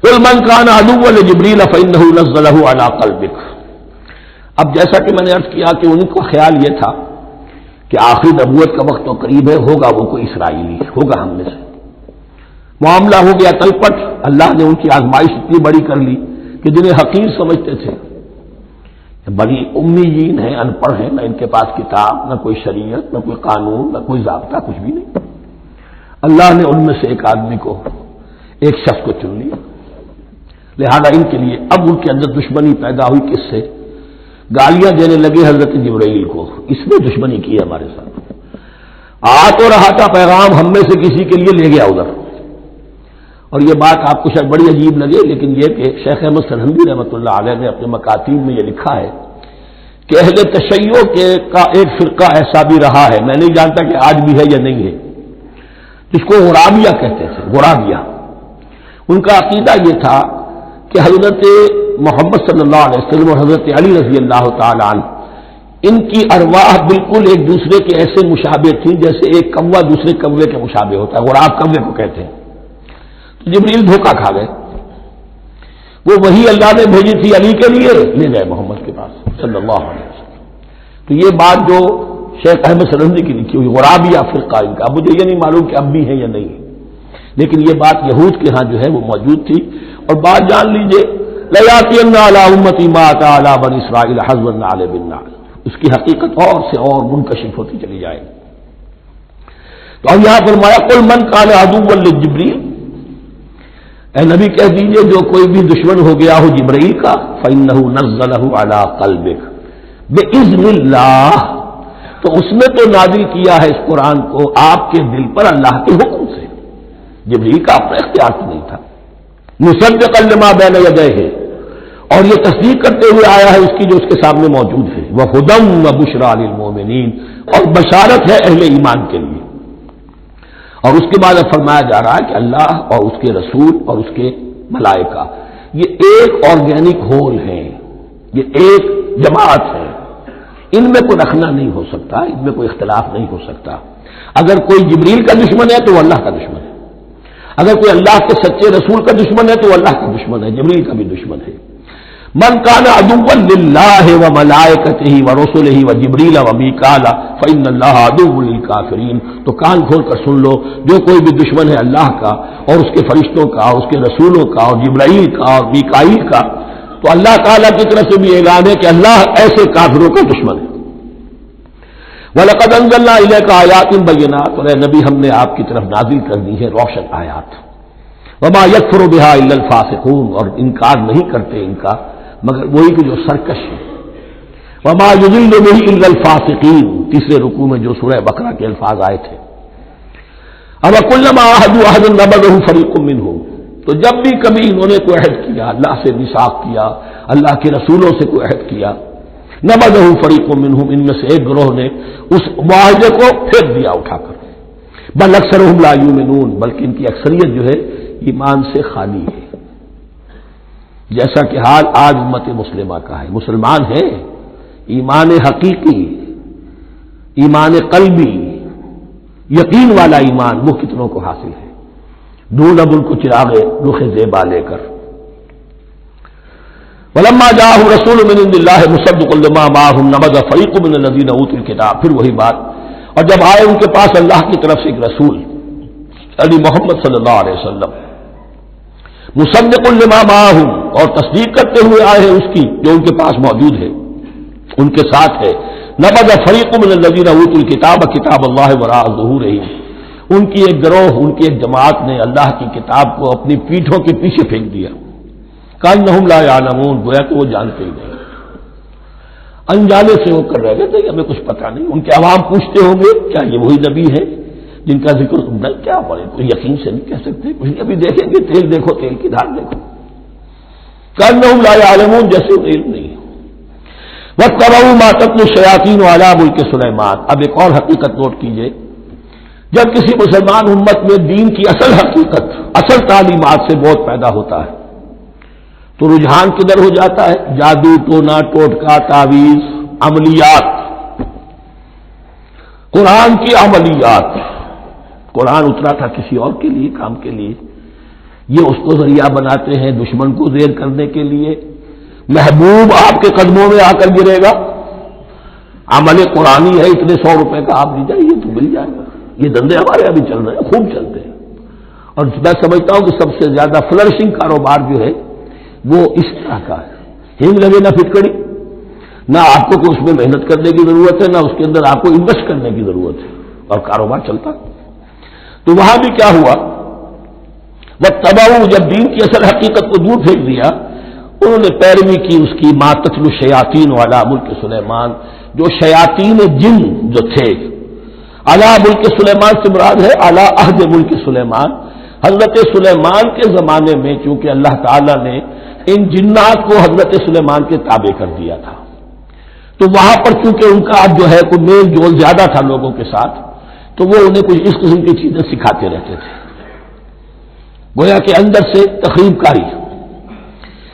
قل من كان عدوا لجبريل فإنه نزله على قلبك. اب جیسا کہ میں نے عرض کیا کہ ان کو خیال یہ تھا کہ آخری نبوت کا وقت تو قریب ہے، ہوگا وہ کوئی اسرائیلی، ہوگا ہم میں سے. معاملہ ہو گیا تلپٹ. اللہ نے ان کی آزمائش اتنی بڑی کر لی کہ جنہیں حقیر سمجھتے تھے، بڑی امیین ہیں، ان پڑھ ہیں، نہ ان کے پاس کتاب، نہ کوئی شریعت، نہ کوئی قانون، نہ کوئی ضابطہ، کچھ بھی نہیں. اللہ نے ان میں سے ایک آدمی کو، ایک شخص کو چن لیا. لہذا ان کے لیے اب ان کے اندر دشمنی پیدا ہوئی. کس سے؟ گالیاں دینے لگے حضرت جبرائیل کو، اس نے دشمنی کی ہمارے ساتھ. آ تو رہا تھا پیغام ہم میں سے کسی کے لیے، لے گیا ادھر. اور یہ بات آپ کو شاید بڑی عجیب لگے، لیکن یہ کہ شیخ احمد سرہندی رحمۃ اللہ علیہ نے اپنے مکاتیب میں یہ لکھا ہے کہ اہل تشیع کا ایک فرقہ ایسا بھی رہا ہے، میں نہیں جانتا کہ آج بھی ہے یا نہیں ہے، جس کو غرابیہ کہتے تھے. غرابیہ ان کا عقیدہ یہ تھا کہ حضرت محمد صلی اللہ علیہ وسلم اور حضرت علی رضی اللہ تعالی عنہ، ان کی ارواح بالکل ایک دوسرے کے ایسے مشابہ تھیں جیسے ایک کوا دوسرے کوے کے مشابہ ہوتا ہے. غراب کوے کو کہتے ہیں. جبریل دھوکہ کھا گئے. وہ وہی اللہ نے بھیجی تھی علی کے لیے، لے گئے محمد کے پاس صلی اللہ علیہ وسلم. تو یہ بات جو شیخ احمد سرہندی کی لکھی ہوئی غرابیہ فرقہ ان کا، مجھے یہ نہیں معلوم کہ اب بھی ہے یا نہیں ہے، لیکن یہ بات یہود کے ہاں جو ہے وہ موجود تھی. اور بات جان لیجئے، لَيَأْتِيَنَّ عَلَىٰ أُمَّتِي مَا أَتَىٰ عَلَىٰ بَنِي إِسْرَائِيلَ حَزْوَ النَّعْلِ بِالنَّعْلِ. اس کی حقیقت اور سے اور منکشف ہوتی چلی جائے گی. تو اب یہاں فرمایا قُلْ مَنْ كَانَ عَدُوًّا لِجِبْرِيلَ، اے نبی کہہ دیجئے جو کوئی بھی دشمن ہو گیا ہو جبرائیل کا، فَإِنَّهُ نَزَّلَهُ عَلَىٰ قَلْبِكَ بِإِذْنِ اللَّهِ، تو اس نے تو نازل کیا ہے اس قرآن کو آپ کے دل پر اللہ کے حکم سے. جبرائیل کا اپنا اختیار تو نہیں تھا. مصدقا لما بین یدیہ، اور یہ تصدیق کرتے ہوئے آیا ہے اس کی جو اس کے سامنے موجود ہے. وہدی وبشریٰ للمؤمنین، اور بشارت ہے اہل ایمان کے لیے. اور اس کے بعد اب فرمایا جا رہا ہے کہ اللہ اور اس کے رسول اور اس کے ملائکہ یہ ایک آرگینک ہول ہے، یہ ایک جماعت ہے. ان میں کوئی رکھنا نہیں ہو سکتا، ان میں کوئی اختلاف نہیں ہو سکتا. اگر کوئی جبریل کا دشمن ہے تو وہ اللہ کا دشمن ہے، اگر کوئی اللہ کے سچے رسول کا دشمن ہے تو وہ اللہ کا دشمن ہے، جبریل کا بھی دشمن ہے. من کان عدوا للہ وملائکتہ ورسلہ وجبریل ومیکال فإن اللہ عدو للکافرین. تو کان کھول کر سن لو، جو کوئی بھی دشمن ہے اللہ کا اور اس کے فرشتوں کا اور اس کے رسولوں کا اور جبرائیل کا اور میکائیل کا، تو اللہ تعالیٰ کی طرف سے بھی اعلان ہے کہ اللہ ایسے کافروں کا دشمن ہے. وَلَقَدْ أَنزَلْنَا إِلَيْكَ آيَاتٍ بَيِّنَاتٍ، اور اے نبی ہم نے آپ کی طرف نازل کر دی ہے روشن آیات. وَمَا يَكْفُرُ بِهَا إِلَّا الْفَاسِقُونَ، اور انکار نہیں کرتے ان کا مگر وہی کہ جو سرکش ہے. وَمَا يُضِلُّ بِهِ إِلَّا الْفَاسِقِينَ، تیسرے رکوع میں جو سورہ بقرہ کے الفاظ آئے تھے. أَوَكُلَّمَا عَاهَدُوا عَهْدًا نَبَذَهُ فَرِيقٌ مِّنْهُمْ، تو جب بھی کبھی انہوں نے کوئی عہد کیا، اللہ سے میثاق کیا، اللہ کے رسولوں سے کوئی عہد کیا، نبذہ فریق منہم، ان میں سے ایک گروہ نے اس معاہدے کو پھینک دیا اٹھا کر. بل اکثرہم لا یؤمنون، بلکہ ان کی اکثریت جو ہے ایمان سے خالی ہے. جیسا کہ حال آج امت مسلمہ کا ہے. مسلمان ہے، ایمان حقیقی، ایمان قلبی، یقین والا ایمان وہ کتنوں کو حاصل ہے. ڈھونڈ اب ان کو چراغ رخ زیبا لے کر. وَلَمَّا جَاءَهُمْ رَسُولٌ مِّنْ عِندِ اللَّهِ مُصَدِّقٌ لِّمَا مَعَهُمْ نَبَذَ فَرِيقٌ مِّنَ الَّذِينَ أُوتُوا الْكِتَابَ، پھر وہی بات. اور جب آئے ان کے پاس اللہ کی طرف سے ایک رسول علی محمد صلی اللہ علیہ وسلم، مصدق لما معہم، اور تصدیق کرتے ہوئے آئے ہیں اس کی جو ان کے پاس موجود ہے، ان کے ساتھ ہے. نبذ فریق من الذین اوتوا الکتاب کتاب اللہ وراء ظہورہم، ان کی ایک گروہ، ان کی ایک جماعت نے اللہ کی کتاب کو اپنی پیٹھوں کے پیچھے پھینک دیا. کأنہم لا یعلمون، گویا کہ وہ جانتے ہی نہیں، انجانے سے ہو کر رہ گئے تھے، ہمیں کچھ پتہ نہیں. ان کے عوام پوچھتے ہوں گے کیا یہ وہی نبی ہے جن کا ذکر تم نے کیا پڑے؟ تو یقین سے نہیں کہہ سکتے، کچھ نہیں. ابھی دیکھیں گے، تیل دیکھو، تیل کی دھار دیکھو. کأنہم لا یعلمون، جیسے علم نہیں. واتبعوا ما تتلو الشیاطین علی ملک سلیمان. اب ایک اور حقیقت نوٹ کیجئے، جب کسی مسلمان امت میں دین کی اصل حقیقت، اصل تعلیمات سے بہت پیدا ہوتا ہے تو رجحان کدھر ہو جاتا ہے؟ جادو، ٹونا، ٹوٹکا، تعویذ، عملیات. قرآن کی عملیات. قرآن اترا تھا کسی اور کے لیے، کام کے لیے. یہ اس کو ذریعہ بناتے ہیں دشمن کو زیر کرنے کے لیے. محبوب آپ کے قدموں میں آ کر گرے گا، عمل قرآنی ہے، اتنے 100 روپے کا آپ دیجیے تو مل جائے گا. یہ دندے ہمارے ابھی چل رہے ہیں، خوب چلتے ہیں. اور میں سمجھتا ہوں کہ سب سے زیادہ فلرشنگ کاروبار جو ہے وہ اس طرح کا ہے. ہینگ لگے نہ پھٹکڑی، نہ آپ کو کوئی اس میں محنت کرنے کی ضرورت ہے، نہ اس کے اندر آپ کو انویسٹ کرنے کی ضرورت ہے، اور کاروبار چلتا. تو وہاں بھی کیا ہوا، وہ تباہ جب دین کی اصل حقیقت کو دور پھینک دیا، انہوں نے پیروی کی اس کی ما تتلو الشیاطین علی ملک سلیمان، جو شیاطین جن جو تھے. علی ملک سلیمان سے مراد ہے علی عہد ملک سلیمان، حضرت سلیمان کے زمانے میں چونکہ اللہ تعالیٰ نے ان جنات کو حضرت سلیمان کے تابع کر دیا تھا، تو وہاں پر چونکہ ان کا اب جو ہے کوئی میل جول زیادہ تھا لوگوں کے ساتھ، تو وہ انہیں کچھ اس قسم کی چیزیں سکھاتے رہتے تھے، گویا کہ اندر سے تخریب کاری.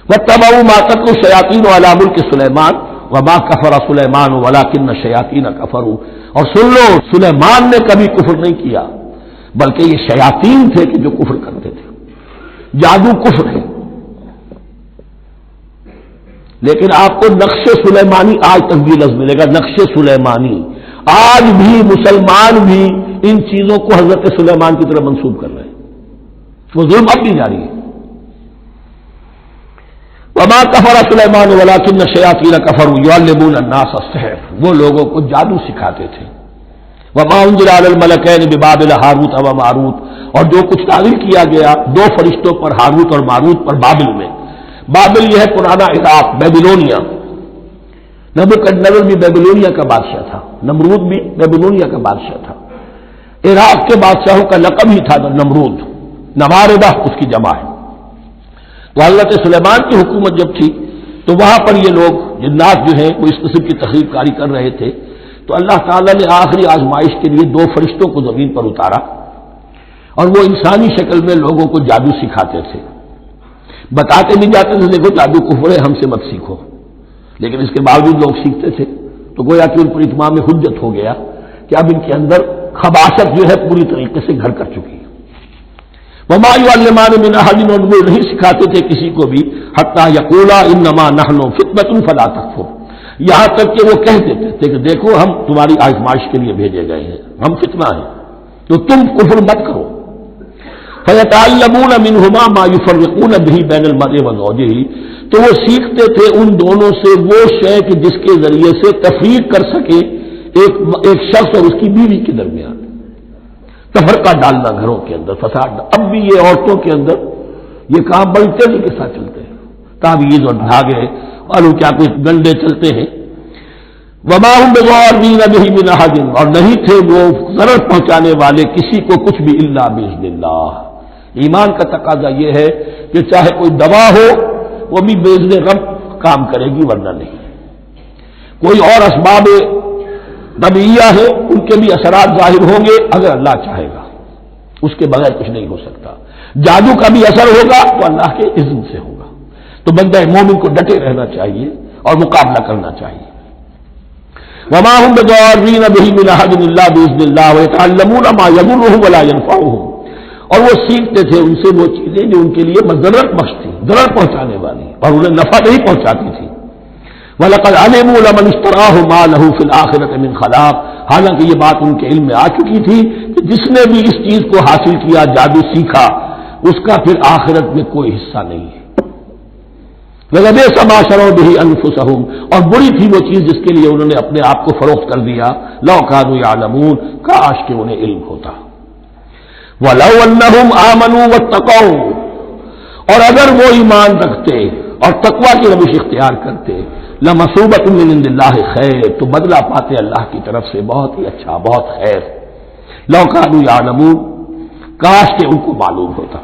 وَاتَّبَعُوا مَا تَتْلُو الشَّيَاطِينُ عَلَىٰ مُلْكِ سُلَيْمَانَ وَمَا كَفَرَ سُلَيْمَانُ وَلَٰكِنَّ الشَّيَاطِينَ كَفَرُوا. اور سن لو، سلیمان نے کبھی کفر نہیں کیا، بلکہ یہ شیاطین تھے کہ جو کفر کرتے تھے. جادو کفر ہے، لیکن آپ کو نقش سلیمانی آج تک بھی لفظ ملے گا، نقش سلیمانی. آج بھی مسلمان بھی ان چیزوں کو حضرت سلیمان کی طرف منسوب کر رہے ہیں، وہ ظلم اب بھی جاری ہے. وما کفر سلیمان ولکن الشیاطین کفروا یعلمون الناس السحر، وہ لوگوں کو جادو سکھاتے تھے. وما انزل علی الملکین ببابل ہاروت و ماروت، اور جو کچھ نازل کیا گیا 2 فرشتوں پر، ہاروت اور ماروت پر، بابل میں. بابل یہ ہے پرانا عراق، بیبلونیا. نبوکدنیزر بھی بیبلونیا کا بادشاہ تھا، نمرود بھی بیبلونیا کا بادشاہ تھا. عراق کے بادشاہوں کا لقب ہی تھا نمرود، نواردہ اس کی جمع ہے. تو حضرت سلیمان کی حکومت جب تھی تو وہاں پر یہ لوگ جنات جو ہیں وہ اس قسم کی تخریب کاری کر رہے تھے. تو اللہ تعالیٰ نے آخری آزمائش کے لیے 2 فرشتوں کو زمین پر اتارا، اور وہ انسانی شکل میں لوگوں کو جادو سکھاتے تھے. بتاتے بھی جاتے تھے دیکھو جادو کفر ہے، ہم سے مت سیکھو، لیکن اس کے باوجود لوگ سیکھتے تھے. تو گویا کہ ان پر اتمام حجت ہو گیا کہ اب ان کے اندر خباثت جو ہے پوری طریقے سے گھر کر چکی ہے. وما يعلمان من احد، اور وہ نہیں سکھاتے تھے کسی کو بھی، حتی یقولا انما نحن فتنۃ فلا تکفر، یہاں تک کہ وہ کہہ دیتے تھے کہ دیکھو ہم تمہاری آزمائش کے لیے بھیجے گئے ہیں، ہم فتنہ ہیں تو تم کفر مت کرو. فیتعلمون منہما ما یفرقون به بین المرء وزوجہ، تو وہ سیکھتے تھے ان دونوں سے وہ شے کہ جس کے ذریعے سے تفریق کر سکے ایک شخص اور اس کی بیوی کے درمیان، تفرقہ ڈالنا گھروں کے اندر، فساد. اب بھی یہ عورتوں کے اندر یہ کام بڑی تیزی کے ساتھ چلتے ہیں، تعویذ اور دھاگے اور کیا کچھ گنڈے چلتے ہیں. وما هم بضارین به من احد، اور نہیں تھے وہ ضرر پہنچانے والے کسی کو کچھ بھی الا باذن اللہ. ایمان کا تقاضا یہ ہے کہ چاہے کوئی دوا ہو وہ بھی باذن رب کام کرے گی، ورنہ نہیں. کوئی اور اسباب طبیعیہ ہے ان کے بھی اثرات ظاہر ہوں گے اگر اللہ چاہے گا، اس کے بغیر کچھ نہیں ہو سکتا. جادو کا بھی اثر ہوگا تو اللہ کے اذن سے ہوگا. تو بندہ مومن کو ڈٹے رہنا چاہیے اور مقابلہ کرنا چاہیے. وما هم بضارین به من احد الا باذن اللہ ويتعلمون ما يضرهم ولا ينفعهم، اور وہ سیکھتے تھے ان سے وہ چیزیں جو ان کے لیے مضرت بخش تھی، ضرر پہنچانے والی، اور انہیں نفع نہیں پہنچاتی تھی. وَلَقَدْ عَلِمُوا لَمَنِ اشْتَرَاهُ مَا لَهُ فِي الْآخِرَةِ مِنْ خَلَاقٍ، حالانکہ یہ بات ان کے علم میں آ چکی تھی کہ جس نے بھی اس چیز کو حاصل کیا، جادو سیکھا، اس کا پھر آخرت میں کوئی حصہ نہیں ہے. وَلَبِئْسَ مَا شَرَوْا بِهِ أَنفُسَهُمْ، اور بری تھی وہ چیز جس کے لیے انہوں نے اپنے آپ کو فروخت کر دیا. لَوْ كَانُوا يَعْلَمُونَ، کاش کہ انہیں علم ہوتا. وَلَوْ أَنَّهُمْ آمَنُوا وَاتَّقَوْا، اور اگر وہ ایمان رکھتے اور تقوی کی روش اختیار کرتے، لَمَثُوبَةٌ مِّنْ عِندِ اللَّهِ خَيْرٌ، تو بدلہ پاتے اللہ کی طرف سے بہت ہی اچھا، بہت خیر. لَوْ كَانُوا يَعْلَمُونَ، کاش کہ ان کو معلوم ہوتا.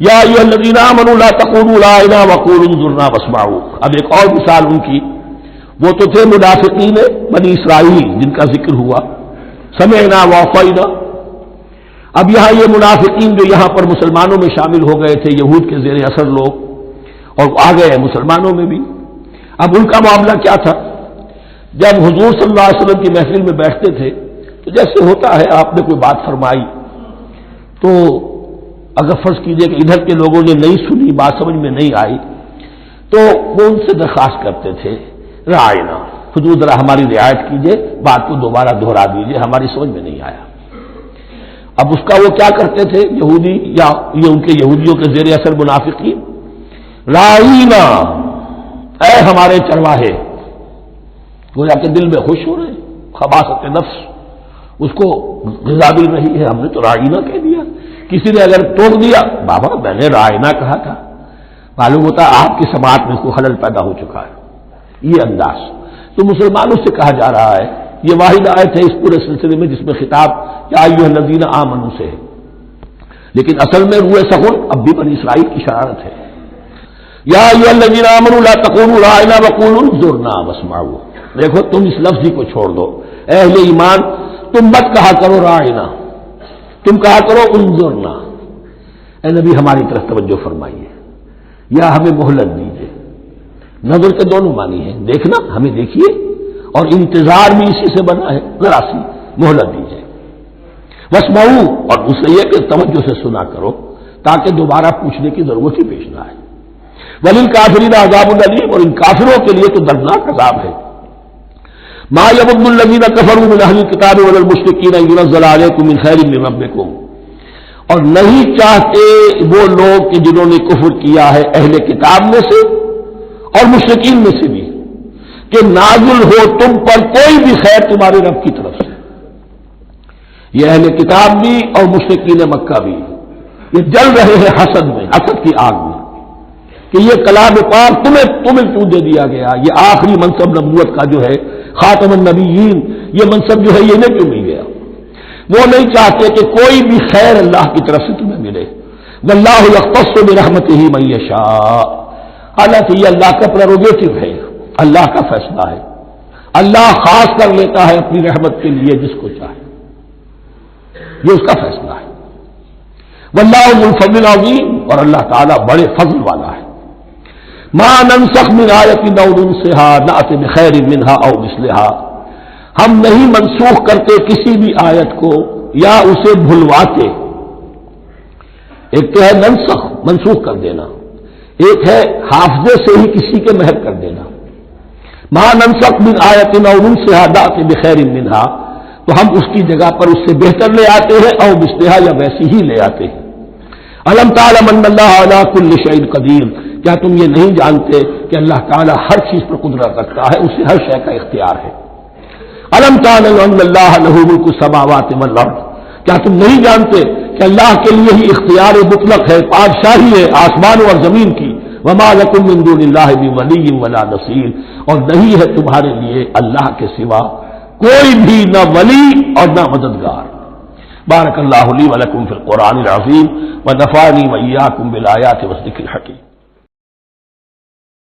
یا ایھا الذین آمنوا لا تقولوا لا اله وقولوا انظرنا واسمعوا. اب ایک اور مثال ان کی، وہ تو تھے منافقین بنی اسرائیل جن کا ذکر ہوا، سمعنا وعصینا. اب یہاں یہ منافقین جو یہاں پر مسلمانوں میں شامل ہو گئے تھے، یہود کے زیر اثر لوگ، اور آ گئے مسلمانوں میں بھی. اب ان کا معاملہ کیا تھا؟ جب حضور صلی اللہ علیہ وسلم کی محفل میں بیٹھتے تھے تو جیسے ہوتا ہے آپ نے کوئی بات فرمائی تو اگر فرض کیجئے کہ ادھر کے لوگوں نے نہیں سنی، بات سمجھ میں نہیں آئی، تو وہ ان سے درخواست کرتے تھے رعاینا، حضور ذرا ہماری رعایت کیجئے، بات کو دوبارہ دہرا دیجئے، ہماری سمجھ میں نہیں آیا۔ اب اس کا وہ کیا کرتے تھے یہودی یا یہ ان کے یہودیوں کے زیر اثر منافقین، رعاینا، اے ہمارے چرواہے، گویا کہ دل میں خوش ہو رہے ہیں، خباثت نفس اس کو غذا مل رہی ہے، ہم نے تو رعاینا کہہ دیا۔ کسی نے اگر ٹوک دیا، بابا میں نے رعاینا کہا تھا، معلوم ہوتا آپ کی سماعت میں کوئی خلل پیدا ہو چکا ہے، یہ انداز۔ تو مسلمانوں سے کہا جا رہا ہے، یہ واحد آیت ہے اس پورے سلسلے میں جس میں خطاب یا ایھا الذین آمنوا سے ہے، لیکن اصل میں روئے سخن اب بھی بنی اسرائیل کی شرارت ہے۔ یا ایھا الذین آمنوا لا تقولوا رعاینا وقولوا انظرنا واسمعوا، دیکھو تم اس لفظ کو چھوڑ دو، اے اہل ایمان تم مت کہا کرو رعاینا، تم کہا کرو انظرنا، اے نبی ہماری طرف توجہ فرمائیے یا ہمیں مہلت دیجیے۔ نظر کے دونوں معنی ہیں، دیکھنا ہمیں دیکھیے، اور انتظار بھی اسی سے بنا ہے، ذرا سی مہلت دیجیے۔ واسمعوا، اور دوسرے یہ کہ توجہ سے سنا کرو تاکہ دوبارہ پوچھنے کی ضرورت ہی پیش نہ آئے۔ وللکافرین عذاب الیم، اور ان کافروں کے لیے تو دردناک عذاب ہے۔ ما یود الذین کفروا من اہل الکتاب ولا المشرکین ان ینزل علیکم من خیر من ربکم، اور نہیں چاہتے وہ لوگ کہ جنہوں نے کفر کیا ہے اہل کتاب میں سے اور مشرکین میں سے بھی، کہ نازل ہو تم پر کوئی بھی خیر تمہارے رب کی طرف سے۔ یہ اہل کتاب بھی اور مشرکین مکہ بھی یہ جل رہے ہیں حسد میں، حسد کی آگ میں، کہ یہ کلام پاک تمہیں کیوں دے دیا گیا، یہ آخری منصب نبوت کا جو ہے خاتم النبیین، یہ منصب جو ہے یہ انہیں کیوں مل گیا؟ وہ نہیں چاہتے کہ کوئی بھی خیر اللہ کی طرف سے تمہیں ملے۔ واللہ یختص برحمتہ من یشاء، حالانکہ یہ اللہ کا پریروگیٹو ہے، اللہ کا فیصلہ ہے، اللہ خاص کر لیتا ہے اپنی رحمت کے لیے جس کو چاہے، یہ اس کا فیصلہ ہے۔ واللہ ذو الفضل العظیم، اور اللہ تعالیٰ بڑے فضل والا ہے۔ ما ننسخ من آیۃ او ننسها نأت بخیر منها او مثلها، ہم نہیں منسوخ کرتے کسی بھی آیت کو یا اسے بھلواتے۔ ایک تو ہے ننسخ، منسوخ کر دینا، ایک ہے حافظے سے ہی کسی کے محو کر دینا۔ ما ننسخ من آیۃ او ننسها نأت بخیر منها، تو ہم اس کی جگہ پر اس سے بہتر لے آتے ہیں، او مثلها یا ویسی ہی لے آتے ہیں۔ الم تعلم ان اللہ علی کل شیء قدیر، کیا تم یہ نہیں جانتے کہ اللہ تعالیٰ ہر چیز پر قدرت رکھتا ہے، اسے ہر شے کا اختیار ہے۔ الم تعلم ان اللہ لہ ملک السماوات والارض، کیا تم نہیں جانتے کہ اللہ کے لیے ہی اختیار مطلق ہے، بادشاہی ہے آسمانوں اور زمین کی۔ وما لکم من دون اللہ من ولی ولا نصیر، اور نہیں ہے تمہارے لیے اللہ کے سوا کوئی بھی نہ ولی اور نہ مددگار۔ بارک اللہ لی ولکم فی القرآن العظیم ونفعنی وإیاکم بالآیات والذکر الحکیم۔